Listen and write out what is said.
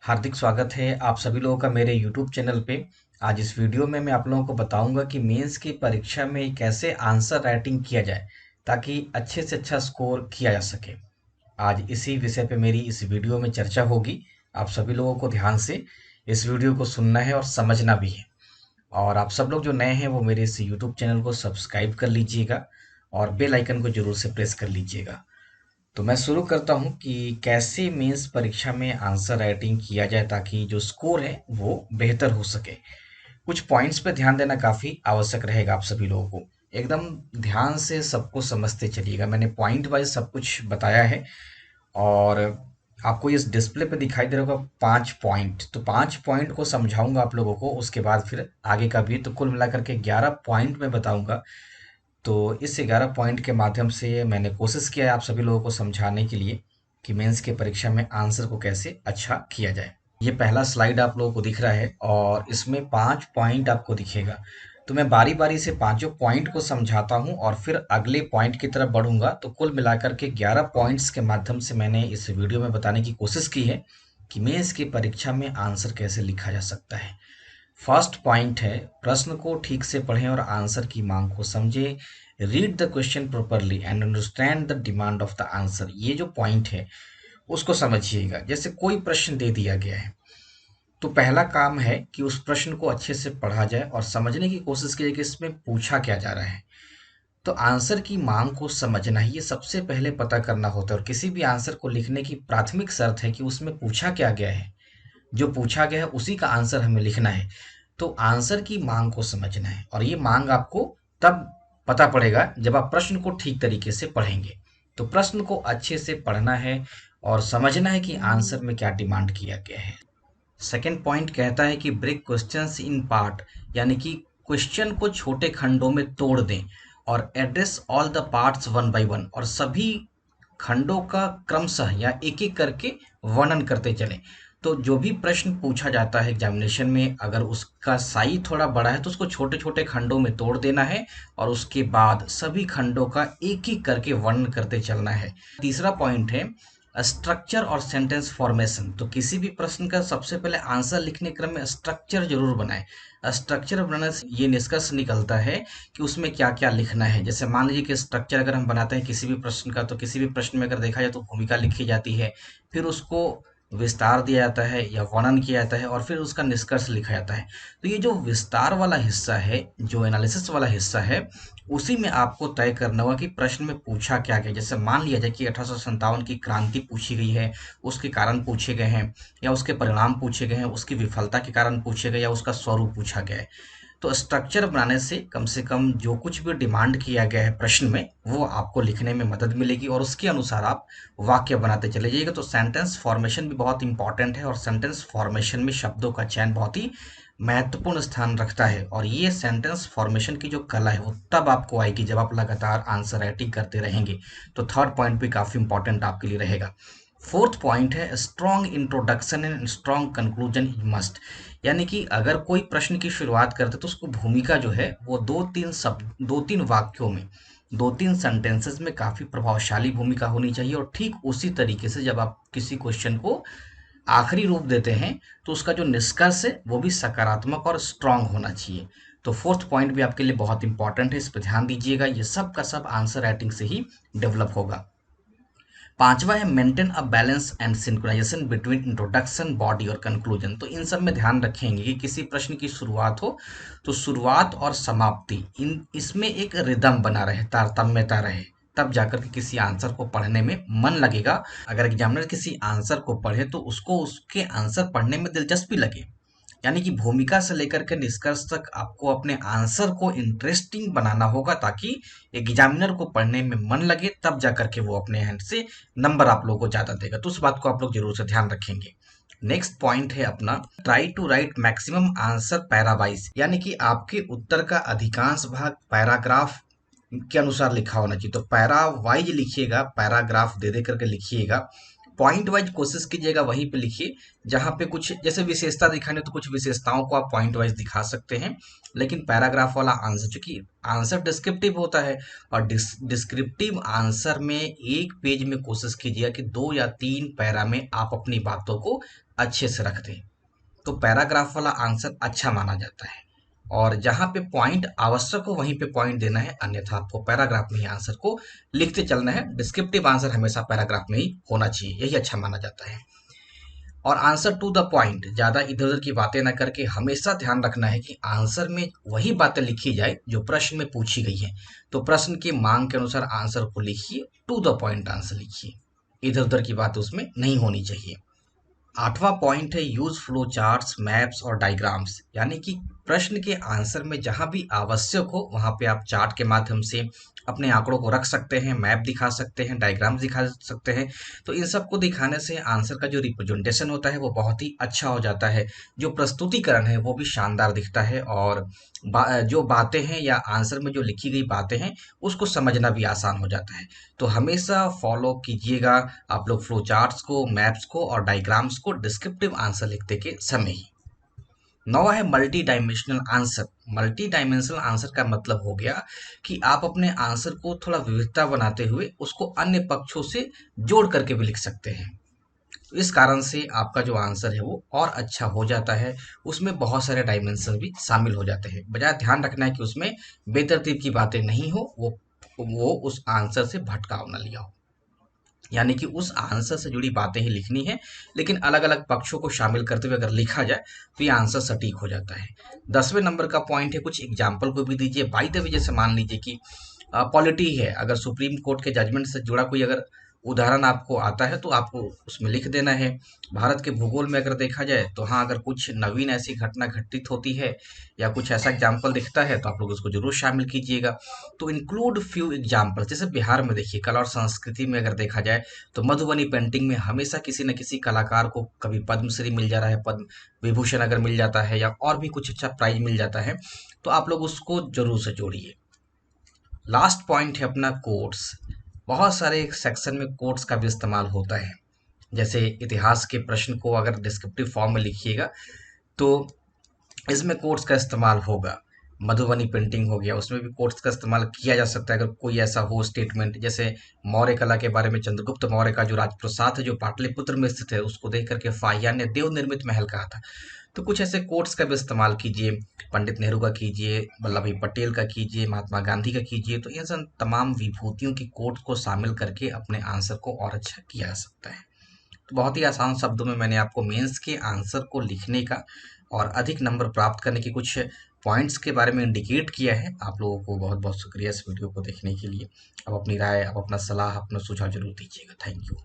हार्दिक स्वागत है आप सभी लोगों का मेरे YouTube चैनल पे। आज इस वीडियो में मैं आप लोगों को बताऊंगा कि मेंस की परीक्षा में कैसे आंसर राइटिंग किया जाए ताकि अच्छे से अच्छा स्कोर किया जा सके। आज इसी विषय पे मेरी इस वीडियो में चर्चा होगी। आप सभी लोगों को ध्यान से इस वीडियो को सुनना है और समझना भी है। और आप सब लोग जो नए हैं वो मेरे इस YouTube चैनल को सब्सक्राइब कर लीजिएगा और बेल आइकन को जरूर से प्रेस कर लीजिएगा। तो मैं शुरू करता हूँ कि कैसे मेंस परीक्षा में आंसर राइटिंग किया जाए ताकि जो स्कोर है वो बेहतर हो सके। कुछ पॉइंट्स पे ध्यान देना काफ़ी आवश्यक रहेगा आप सभी लोगों को। एकदम ध्यान से सबको समझते चलिएगा। मैंने पॉइंट वाइज सब कुछ बताया है और आपको इस डिस्प्ले पे दिखाई दे रहा होगा 5 पॉइंट। तो 5 पॉइंट को समझाऊंगा आप लोगों को, उसके बाद फिर आगे का भी। तो कुल मिलाकर के 11 पॉइंट मैं बताऊंगा। तो इस 11 पॉइंट के माध्यम से मैंने कोशिश किया है आप सभी लोगों को समझाने के लिए कि मेंस की परीक्षा में आंसर को कैसे अच्छा किया जाए। ये पहला स्लाइड आप लोगों को दिख रहा है और इसमें 5 पॉइंट आपको दिखेगा। तो मैं बारी बारी से पांचों पॉइंट को समझाता हूं और फिर अगले पॉइंट की तरफ बढ़ूंगा। तो कुल मिलाकर के 11 पॉइंट्स के माध्यम से मैंने इस वीडियो में बताने की कोशिश की है कि मेंस की परीक्षा में आंसर कैसे लिखा जा सकता है। फर्स्ट पॉइंट है, प्रश्न को ठीक से पढ़ें और आंसर की मांग को समझें। Read the question properly and understand the demand of the answer. ये जो पॉइंट है उसको समझिएगा। जैसे कोई प्रश्न दे दिया गया है तो पहला काम है कि उस प्रश्न को अच्छे से पढ़ा जाए और समझने की कोशिश की जाए कि इसमें पूछा क्या जा रहा है। तो आंसर की मांग को समझना ही ये सबसे पहले पता करना होता है। और किसी भी आंसर को लिखने की प्राथमिक शर्त है कि उसमें पूछा क्या गया है। जो पूछा गया है उसी का आंसर हमें लिखना है। तो आंसर की मांग को समझना है और ये मांग आपको तब पता पड़ेगा जब आप प्रश्न को ठीक तरीके से पढ़ेंगे। तो प्रश्न को अच्छे से पढ़ना है और समझना है कि आंसर में क्या डिमांड किया गया है। सेकंड पॉइंट कहता है कि ब्रेक क्वेश्चंस इन पार्ट, यानी कि क्वेश्चन को छोटे खंडों में तोड़ दें और address all the parts one by one, और सभी खंडों का क्रमशः या एक एक करके वर्णन करते चलें। तो जो भी प्रश्न पूछा जाता है एग्जामिनेशन में, अगर उसका साइज थोड़ा बड़ा है तो उसको छोटे छोटे खंडों में तोड़ देना है और उसके बाद सभी खंडों का एक एक करके वर्णन करते चलना है। तीसरा पॉइंट है स्ट्रक्चर और सेंटेंस फॉर्मेशन। तो किसी भी प्रश्न का सबसे पहले आंसर लिखने क्रम में स्ट्रक्चर जरूर बनाएं। स्ट्रक्चर बनाने से ये निष्कर्ष निकलता है कि उसमें क्या क्या लिखना है। जैसे मान लीजिए कि स्ट्रक्चर अगर हम बनाते हैं किसी भी प्रश्न का, तो किसी भी प्रश्न में अगर देखा जाए तो भूमिका लिखी जाती है, फिर उसको विस्तार दिया जाता है या वर्णन किया जाता है और फिर उसका निष्कर्ष लिखा जाता है। तो ये जो विस्तार वाला हिस्सा है, जो एनालिसिस वाला हिस्सा है, उसी में आपको तय करना होगा कि प्रश्न में पूछा क्या गया। जैसे मान लिया जाए कि 1857 की क्रांति पूछी गई है, उसके कारण पूछे गए हैं या उसके परिणाम पूछे गए हैं, उसकी विफलता के कारण पूछे गए या उसका स्वरूप पूछा गया है। तो स्ट्रक्चर बनाने से कम जो कुछ भी डिमांड किया गया है प्रश्न में वो आपको लिखने में मदद मिलेगी और उसके अनुसार आप वाक्य बनाते चले जाइएगा। तो सेंटेंस फॉर्मेशन भी बहुत इंपॉर्टेंट है और सेंटेंस फॉर्मेशन में शब्दों का चयन बहुत ही महत्वपूर्ण स्थान रखता है। और ये सेंटेंस फॉर्मेशन की जो कला है वो तब आपको आएगी जब आप लगातार आंसर राइटिंग करते रहेंगे। तो थर्ड पॉइंट भी काफी इंपॉर्टेंट आपके लिए रहेगा। फोर्थ पॉइंट है strong introduction and strong conclusion must. यानी कि अगर कोई प्रश्न की शुरुआत करते तो उसको भूमिका जो है वो दो तीन वाक्यों में, दो तीन सेंटेंसेस में काफी प्रभावशाली भूमिका होनी चाहिए। और ठीक उसी तरीके से जब आप किसी क्वेश्चन को आखिरी रूप देते हैं तो उसका जो निष्कर्ष है वो भी सकारात्मक और स्ट्रांग होना चाहिए। तो फोर्थ पॉइंट भी आपके लिए बहुत इंपॉर्टेंट है, इस पर ध्यान दीजिएगा। ये सब का सब आंसर राइटिंग से ही डेवलप होगा। पांचवा है maintain a balance and synchronisation between introduction, body और कंक्लूजन। तो इन सब में ध्यान रखेंगे कि किसी प्रश्न की शुरुआत हो तो शुरुआत और समाप्ति इन इसमें एक रिदम बना रहे, तारतम्यता रहे, तब जाकर के किसी आंसर को पढ़ने में मन लगेगा। अगर एग्जामिनर किसी आंसर को पढ़े तो उसको उसके आंसर पढ़ने में दिलचस्पी लगे। यानी कि भूमिका से लेकर के निष्कर्ष तक आपको अपने आंसर को इंटरेस्टिंग बनाना होगा ताकि एग्जामिनर को पढ़ने में मन लगे, तब जाकर के वो अपने हैंड से नंबर आप लोगों को ज्यादा देगा। तो उस बात को आप लोग जरूर से ध्यान रखेंगे। नेक्स्ट पॉइंट है अपना try to write maximum answer parawise. यानी कि आपके उत्तर का अधिकांश भाग पैराग्राफ के अनुसार लिखा होना चाहिए। तो पैरा वाइज लिखिएगा, पैराग्राफ दे दे करके लिखिएगा। पॉइंट वाइज कोशिश कीजिएगा वहीं पे लिखिए जहाँ पे कुछ जैसे विशेषता दिखाने तो कुछ विशेषताओं को आप पॉइंट वाइज दिखा सकते हैं, लेकिन पैराग्राफ वाला आंसर, चूंकि आंसर डिस्क्रिप्टिव होता है और डिस्क्रिप्टिव आंसर में एक पेज में कोशिश कीजिएगा कि 2 या 3 पैरा में आप अपनी बातों को अच्छे से रख दें, तो पैराग्राफ वाला आंसर अच्छा माना जाता है। और जहां पे पॉइंट आवश्यक हो वहीं पे पॉइंट देना है, अन्यथा आपको पैराग्राफ में ही आंसर को लिखते चलना है। डिस्क्रिप्टिव आंसर हमेशा पैराग्राफ में ही होना चाहिए, यही अच्छा माना जाता है। और आंसर टू द पॉइंट, ज्यादा इधर उधर की बातें ना करके हमेशा ध्यान रखना है कि आंसर में वही बातें लिखी जाए जो प्रश्न में पूछी गई है। तो प्रश्न की मांग के अनुसार आंसर को लिखिए, टू द पॉइंट आंसर लिखिए, इधर उधर की बात उसमें नहीं होनी चाहिए। 8वां पॉइंट है यूज फ्लो चार्ट्स, मैप्स और डायग्राम्स, यानी कि प्रश्न के आंसर में जहां भी आवश्यक हो वहां पे आप चार्ट के माध्यम से अपने आंकड़ों को रख सकते हैं, मैप दिखा सकते हैं, डायग्राम्स दिखा सकते हैं। तो इन सबको दिखाने से आंसर का जो रिप्रेजेंटेशन होता है वो बहुत ही अच्छा हो जाता है, जो प्रस्तुतिकरण है वो भी शानदार दिखता है, और जो बातें हैं या आंसर में जो लिखी गई बातें हैं उसको समझना भी आसान हो जाता है। तो हमेशा फॉलो कीजिएगा आप लोग फ्लो चार्ट्स को, मैप्स को और डायग्राम्स को डिस्क्रिप्टिव आंसर लिखते के समय ही। 9वां है multi dimensional answer. Multi dimensional answer का मतलब हो गया कि आप अपने आंसर को थोड़ा विविधता बनाते हुए उसको अन्य पक्षों से जोड़ करके भी लिख सकते हैं। तो इस कारण से आपका जो आंसर है वो और अच्छा हो जाता है, उसमें बहुत सारे डायमेंशन भी शामिल हो जाते हैं। बजाय ध्यान रखना है कि उसमें बेतरतीब की बातें नहीं हो, वो उस आंसर से भटकाव न लिया हो, यानी कि उस आंसर से जुड़ी बातें ही लिखनी है, लेकिन अलग अलग पक्षों को शामिल करते हुए अगर लिखा जाए तो ये आंसर सटीक हो जाता है। 10वें नंबर का पॉइंट है कुछ एग्जाम्पल को भी दीजिए। बाय द वे, जैसे मान लीजिए कि पॉलिटी है, अगर सुप्रीम कोर्ट के जजमेंट से जुड़ा कोई अगर उदाहरण आपको आता है तो आपको उसमें लिख देना है। भारत के भूगोल में अगर देखा जाए तो हाँ, अगर कुछ नवीन ऐसी घटना घटित होती है या कुछ ऐसा एग्जाम्पल दिखता है तो आप लोग उसको जरूर शामिल कीजिएगा। तो इंक्लूड फ्यू एग्जाम्पल, जैसे बिहार में देखिए कला और संस्कृति में अगर देखा जाए तो मधुबनी पेंटिंग में हमेशा किसी न किसी कलाकार को कभी पद्मश्री मिल जा रहा है, पद्म विभूषण अगर मिल जाता है या और भी कुछ अच्छा प्राइज मिल जाता है, तो आप लोग उसको जरूर से जोड़िए। लास्ट पॉइंट है अपना कोट्स। बहुत सारे सेक्शन में कोट्स का भी इस्तेमाल होता है। जैसे इतिहास के प्रश्न को अगर डिस्क्रिप्टिव फॉर्म में लिखिएगा तो इसमें कोट्स का इस्तेमाल होगा। मधुबनी पेंटिंग हो गया, उसमें भी कोट्स का इस्तेमाल किया जा सकता है अगर कोई ऐसा हो स्टेटमेंट। जैसे मौर्य कला के बारे में, चंद्रगुप्त मौर्य का जो राजप्रासाद है जो पाटलिपुत्र में स्थित है उसको देख करके फाहियान ने देव निर्मित महल कहा था। तो कुछ ऐसे कोट्स का भी इस्तेमाल कीजिए, पंडित नेहरू का कीजिए, वल्लभ भाई पटेल का कीजिए, महात्मा गांधी का कीजिए। तो इन सब तमाम विभूतियों की कोट्स को शामिल करके अपने आंसर को और अच्छा किया जा सकता है। तो बहुत ही आसान शब्दों में मैंने आपको मेंस के आंसर को लिखने का और अधिक नंबर प्राप्त करने के कुछ पॉइंट्स के बारे में इंडिकेट किया है। आप लोगों को बहुत बहुत शुक्रिया इस वीडियो को देखने के लिए। अब अपनी राय, अब अपना सलाह, अपना सुझाव जरूर दीजिएगा। Thank you.